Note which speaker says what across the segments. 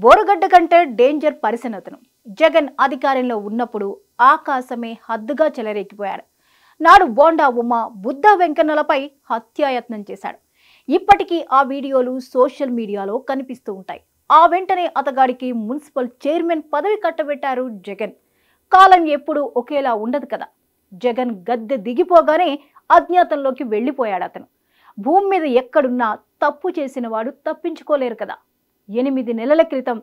Speaker 1: బోరుగడ్డ కంటే danger person అతను. జగన్ అధికారంలో ఉన్నప్పుడు ఆకాశమే హద్దుగా చెలరేగిపోయాడు. నాడు బోండా ఉమ బుద్ధ వెంకన్నలపై హత్యాయత్నం చేశాడు. ఇప్పటికీ ఆ వీడియోలు సోషల్ మీడియాలో కనిపిస్తూ ఉంటాయి. ఆ వెంటనే అతగాడికి మున్సిపల్ చైర్మన్ పదవి కట్టబెట్టారు జగన్. కాలం ఎప్పుడూ ఒకేలా ఉండదు కదా. జగన్ గద్దె దిగిపోగానే అజ్ఞాతంలోకి వెళ్ళిపోయాడు అతను. భూమి మీద ఎక్కడున్నా తప్పు చేసిన వాడు తప్పించుకోలేరు కదా. 8 నెలల క్రితం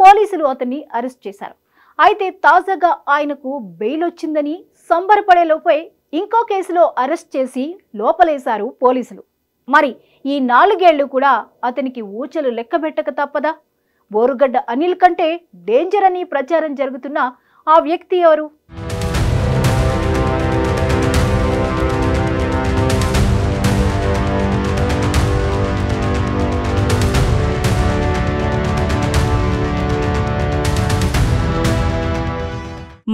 Speaker 1: పోలీసులు అతన్ని అరెస్ట్ చేశారు. అయితే తాజాగా ఆయనకు బెయిల్ వచ్చిందని సంబరపడే లోపే ఇంకో కేసులో అరెస్ట్ చేసి లోపలేశారు పోలీసులు. మరి ఈ 4 ఏళ్లు కూడా అతనికి ఊచలు లెక్కబెట్టక తప్పదా? బోరుగడ్డ అనిల్ కంటే డేంజర్ అని ప్రచారం జరుగుతున్న ఆ వ్యక్తి ఎవరు?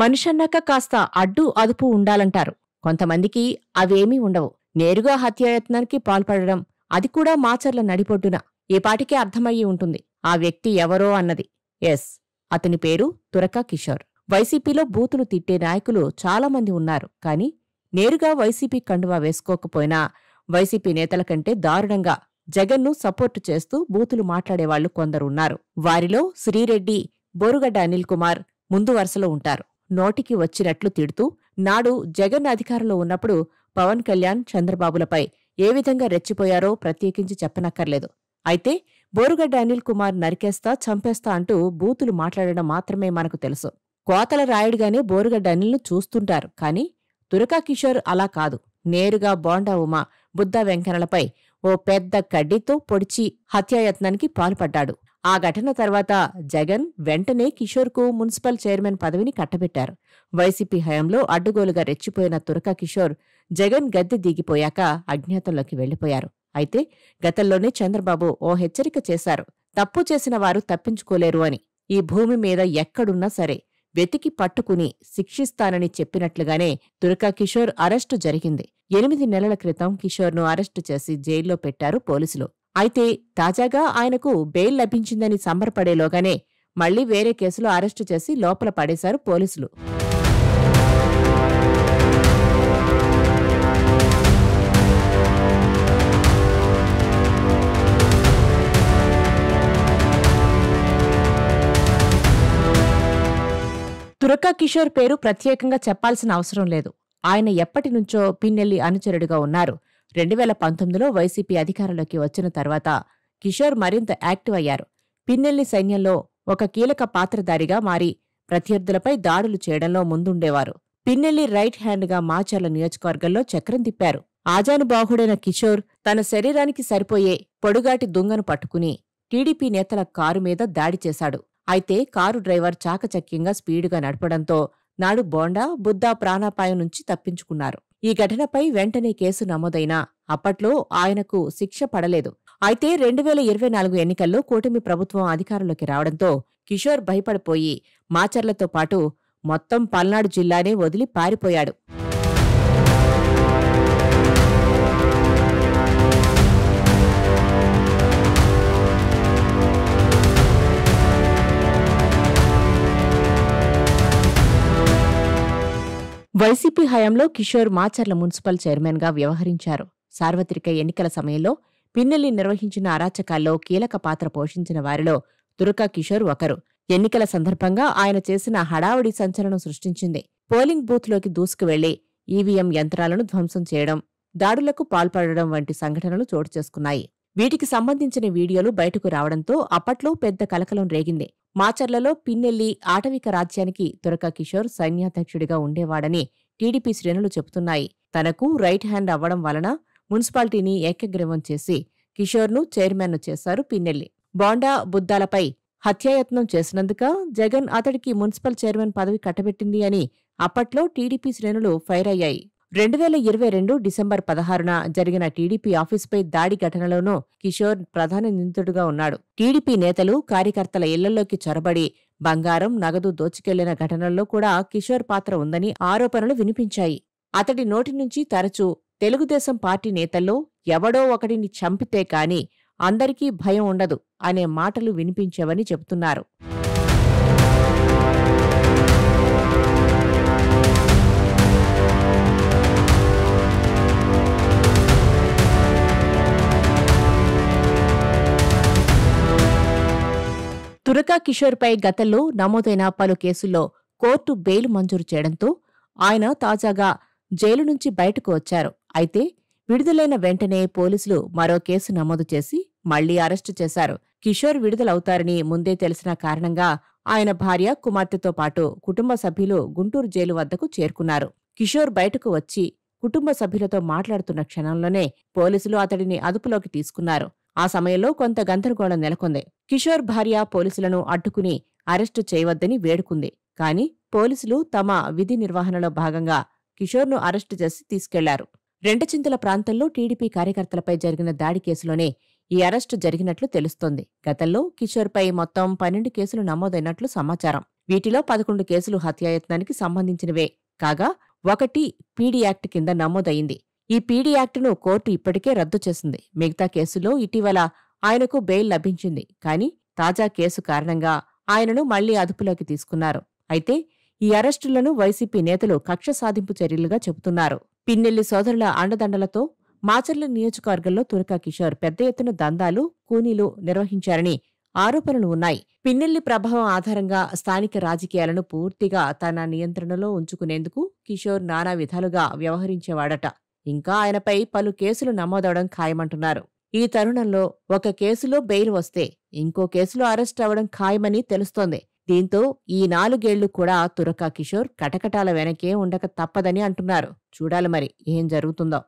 Speaker 2: మనిషన్నాక కాస్త అడ్డు అదుపు ఉండాలంటారు. కొంతమందికి అవేమీ ఉండవు. నేరుగా హత్యాయత్నానికి పాల్పడడం, అది కూడా మాచర్ల నడిపొడ్డున. ఏ పాటికే అర్థమయ్యి ఉంటుంది ఆ వ్యక్తి ఎవరో అన్నది. ఎస్, అతని పేరు తురకా కిషోర్. వైసీపీలో బూతులు తిట్టే నాయకులు చాలామంది ఉన్నారు. కాని నేరుగా వైసీపీ కండువా వేసుకోకపోయినా వైసీపీ నేతల కంటే దారుణంగా జగన్ను సపోర్టు చేస్తూ బూతులు మాట్లాడేవాళ్లు కొందరున్నారు. వారిలో శ్రీరెడ్డి, బోరుగడ్డ అనిల్ కుమార్ ముందు వరుసలో ఉంటారు. నోటికి వచ్చినట్లు తిడుతూ నాడు జగన్ అధికారంలో ఉన్నప్పుడు పవన్ కళ్యాణ్, చంద్రబాబులపై ఏ విధంగా రెచ్చిపోయారో ప్రత్యేకించి చెప్పనక్కర్లేదు. అయితే బోరుగడ్డ అనిల్ కుమార్ నరికేస్తా, చంపేస్తా అంటూ బూతులు మాట్లాడడం మాత్రమే మనకు తెలుసు. కోతల రాయుడుగానే బోరుగడ్డ అనిల్ను చూస్తుంటారు. కాని తురకా కిషోర్ అలా కాదు. నేరుగా బోండా ఉమ, బుద్ధ వెంకన్నలపై ఓ పెద్ద కడ్డీతో పొడిచి హత్యాయత్నానికి పాల్పడ్డాడు. ఆ ఘటన తర్వాత జగన్ వెంటనే కిషోర్కు మున్సిపల్ చైర్మన్ పదవిని కట్టబెట్టారు. వైసీపీ హయాంలో అడ్డుగోలుగా రెచ్చిపోయిన తురకా కిషోర్ జగన్ గద్దె దిగిపోయాక అజ్ఞాతంలోకి వెళ్లిపోయారు. అయితే గతంలోనే చంద్రబాబు ఓ హెచ్చరిక చేశారు. తప్పు చేసిన వారు తప్పించుకోలేరు అని. ఈ భూమి మీద ఎక్కడున్నా సరే వెతికి పట్టుకుని శిక్షిస్తానని చెప్పినట్లుగానే తురకా కిషోర్ అరెస్టు జరిగింది. 8 నెలల క్రితం కిషోర్ను అరెస్టు చేసి జైల్లో పెట్టారు పోలీసులు. అయితే తాజాగా ఆయనకు బెయిల్ లభించిందని సంబరపడేలోగానే మళ్లీ వేరే కేసులో అరెస్టు చేసి లోపల పడేశారు పోలీసులు. తురకా కిషోర్ పేరు ప్రత్యేకంగా చెప్పాల్సిన అవసరం లేదు. ఆయన ఎప్పటినుంచో పిన్నెల్లి అనుచరుడుగా ఉన్నారు. 2019లో వైసీపీ అధికారంలోకి వచ్చిన తర్వాత కిషోర్ మరింత యాక్టివ్ అయ్యారు. పిన్నెల్లి సైన్యంలో ఒక కీలక పాత్రధారిగా మారి ప్రత్యర్థులపై దాడులు చేయడంలో ముందుండేవారు. పిన్నెల్లి రైట్ హ్యాండ్గా మాచర్ల నియోజకవర్గంలో చక్రం తిప్పారు. ఆజానుబాహుడైన కిషోర్ తన శరీరానికి సరిపోయే పొడుగాటి దుంగను పట్టుకుని టీడీపీ నేతల కారు మీద దాడి చేశాడు. అయితే కారు డ్రైవర్ చాకచక్యంగా స్పీడుగా నడపడంతో నాడు బోండా, బుద్ధ ప్రాణాపాయం నుంచి తప్పించుకున్నారు. ఈ ఘటనపై వెంటనే కేసు నమోదైనా అప్పట్లో ఆయనకు శిక్ష పడలేదు. అయితే 2024 ఎన్నికల్లో కూటమి ప్రభుత్వం అధికారంలోకి రావడంతో కిషోర్ భయపడిపోయి మాచర్లతో పాటు మొత్తం పల్నాడు జిల్లానే వదిలి పారిపోయాడు. వైసీపీ హయాంలో కిషోర్ మాచర్ల మున్సిపల్ చైర్మన్గా వ్యవహరించారు. సార్వత్రిక ఎన్నికల సమయంలో పిన్నెల్లి నిర్వహించిన అరాచకాల్లో కీలక పాత్ర పోషించిన వారిలో తురకా కిషోర్ ఒకరు. ఎన్నికల సందర్భంగా ఆయన చేసిన హడావుడి సంచలనం సృష్టించింది. పోలింగ్ బూత్లోకి దూసుకువెళ్లి ఈవీఎం యంత్రాలను ధ్వంసం చేయడం, దాడులకు పాల్పడడం వంటి సంఘటనలు చోటు చేసుకున్నాయి. వీటికి సంబంధించిన వీడియోలు బయటకు రావడంతో అప్పట్లో పెద్ద కలకలం రేగింది. మాచర్లలో పిన్నెల్లి ఆటవిక రాజ్యానికి తురకా కిషోర్ సైన్యాధ్యక్షుడిగా ఉండేవాడని టీడీపీ శ్రేణులు చెబుతున్నాయి. తనకు రైట్ హ్యాండ్ అవ్వడం వలన మున్సిపాలిటీని ఏకగ్రీవం చేసి కిషోర్ను చైర్మన్ను చేశారు పిన్నెల్లి. బోండా, బుద్దాలపై హత్యాయత్నం చేసినందుక జగన్ అతడికి మున్సిపల్ చైర్మన్ పదవి కట్టబెట్టింది అని అప్పట్లో టీడీపీ శ్రేణులు ఫైర్ అయ్యాయి. 2022 డిసెంబర్ 16న జరిగిన టీడీపీ ఆఫీసుపై దాడి ఘటనలోనూ కిషోర్ ప్రధాన నిందితుడుగా ఉన్నాడు. టీడీపీ నేతలు, కార్యకర్తల ఇళ్లలోకి చొరబడి బంగారం, నగదు దోచుకెళ్లిన ఘటనల్లో కూడా కిషోర్ పాత్ర ఉందని ఆరోపణలు వినిపించాయి. అతడి నోటి నుంచి తరచూ తెలుగుదేశం పార్టీ నేతల్లో ఎవడో ఒకడిని చంపితే కాని అందరికీ భయం ఉండదు అనే మాటలు వినిపించేవని చెబుతున్నారు. తురకా కిషోర్పై గతంలో నమోదైన పలు కేసుల్లో కోర్టు బెయిల్ మంజూరు చేయడంతో ఆయన తాజాగా జైలు నుంచి బయటకు వచ్చారు. అయితే విడుదలైన వెంటనే పోలీసులు మరో కేసు నమోదు చేసి మళ్లీ అరెస్టు చేశారు. కిషోర్ విడుదలవుతారని ముందే తెలిసిన కారణంగా ఆయన భార్య, కుమార్తెతో పాటు కుటుంబ సభ్యులు గుంటూరు జైలు వద్దకు చేరుకున్నారు. కిషోర్ బయటకు వచ్చి కుటుంబ సభ్యులతో మాట్లాడుతున్న క్షణంలోనే పోలీసులు అతడిని అదుపులోకి తీసుకున్నారు. ఆ సమయంలో కొంత గందరగోళం నెలకొంది. కిషోర్ భార్య పోలీసులను అడ్డుకుని అరెస్టు చేయవద్దని వేడుకుంది. కాని పోలీసులు తమ విధి నిర్వహణలో భాగంగా కిషోర్ను అరెస్టు చేసి తీసుకెళ్లారు. రెంటచింతల ప్రాంతంలో టీడీపీ కార్యకర్తలపై జరిగిన దాడి కేసులోనే ఈ అరెస్టు జరిగినట్లు తెలుస్తోంది. గతంలో కిషోర్పై మొత్తం 12 కేసులు నమోదైనట్లు సమాచారం. వీటిలో 11 కేసులు హత్యాయత్నానికి సంబంధించినవే కాగా 1 పీడీ యాక్ట్ కింద నమోదయింది. ఈ పీడీ యాక్టును కోర్టు ఇప్పటికే రద్దు చేసింది. మిగతా కేసులో ఇటీవల ఆయనకు బెయిల్ లభించింది. కానీ తాజా కేసు కారణంగా ఆయనను మళ్లీ అదుపులోకి తీసుకున్నారు. అయితే ఈ అరెస్టులను వైసీపీ నేతలు కక్ష సాధింపు చర్యలుగా చెబుతున్నారు. పిన్నెల్లి సోదరుల అండదండలతో మాచర్ల నియోజకవర్గంలో తురకా కిషోర్ పెద్ద ఎత్తున దందాలు, కూనీలు నిర్వహించారని ఆరోపణలు ఉన్నాయి. పిన్నెల్లి ప్రభావం ఆధారంగా స్థానిక రాజకీయాలను పూర్తిగా తన నియంత్రణలో ఉంచుకునేందుకు కిషోర్ నానా విధాలుగా వ్యవహరించేవాడట. ఇంకా ఆయనపై పలు కేసులు నమోదవడం ఖాయమంటున్నారు. ఈ తరుణంలో ఒక కేసులో బెయిల్ వస్తే ఇంకో కేసులో అరెస్ట్ అవడం ఖాయమని తెలుస్తోంది. దీంతో ఈ 4 ఏళ్లు కూడా తురకా కిషోర్ కటకటాల వెనకే ఉండక తప్పదని అంటున్నారు. చూడాలి మరి ఏం జరుగుతుందో.